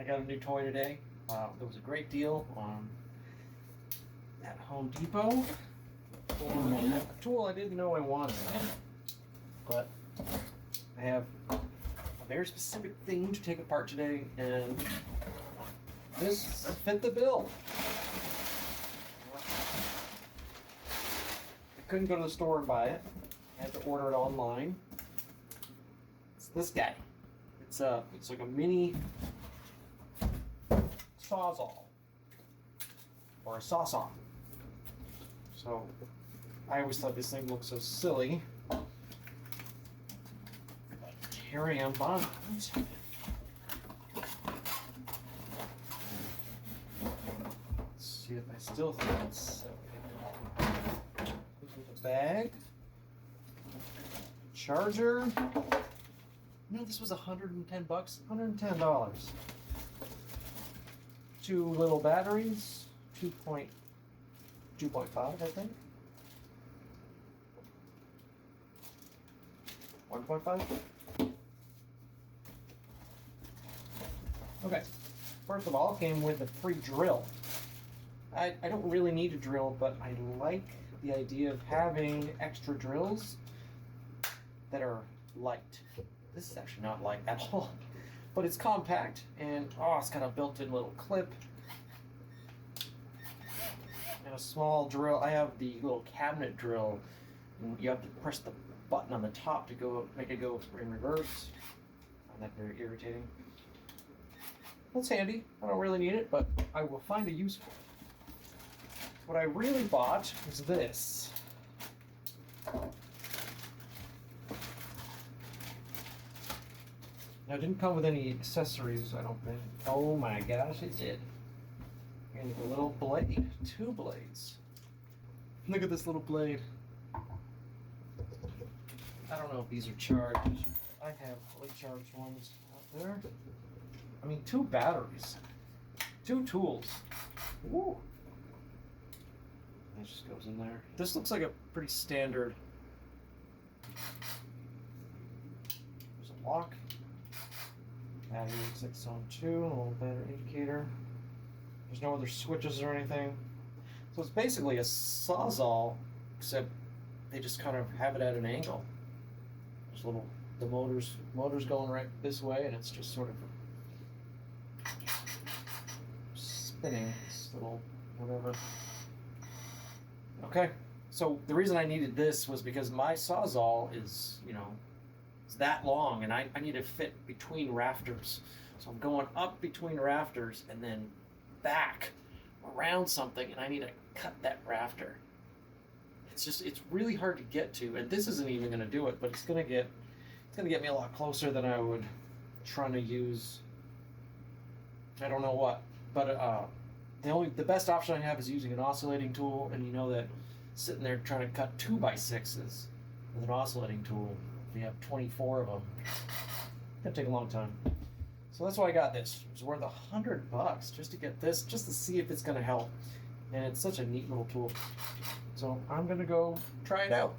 I got a new toy today. There was a great deal at Home Depot for a tool I didn't know I wanted. But I have a very specific thing to take apart today, and this fit the bill. I couldn't go to the store and buy it. I had to order it online. It's this guy. It's like a mini Sawzall or a sawsaw. So I always thought this thing looked so silly. Here I am buying it. Let's see if I still think it's silly. This is a bag. Charger. No, this was $110. $110. 2 little batteries. 2.5, I think. 1.5. Okay. First of all, it came with a free drill. I don't really need a drill, but I like the idea of having extra drills that are light. This is actually not light at all, but it's compact, and it's got a built-in little clip and a small drill. I have the little cabinet drill, and you have to press the button on the top to make it go in reverse. I find that very irritating. That's handy. I don't really need it, but I will find a use for it. What I really bought is this. Now, it didn't come with any accessories, I don't think. Oh my gosh, it did. And a little blade, 2 blades. Look at this little blade. I don't know if these are charged. I have fully charged ones out there. I mean, 2 batteries, 2 tools. Woo! That just goes in there. This looks like a pretty standard. There's a lock. Battery looks like it's on 2, a little battery indicator. There's no other switches or anything. So it's basically a Sawzall, except they just kind of have it at an angle. There's the motor's going right this way, and it's just sort of spinning this little whatever. Okay, so the reason I needed this was because my Sawzall is, it's that long, and I need to fit between rafters. So I'm going up between rafters and then back around something, and I need to cut that rafter. It's really hard to get to, and this isn't even going to do it, but it's going to get me a lot closer than I would trying to use. I don't know what, but the best option I have is using an oscillating tool, and you know that sitting there trying to cut 2x6s with an oscillating tool, if you have 24 of them, it's gonna take a long time. So that's why I got this. It was worth $100 just to get this, just to see if it's gonna help. And it's such a neat little tool. So I'm gonna go try it out.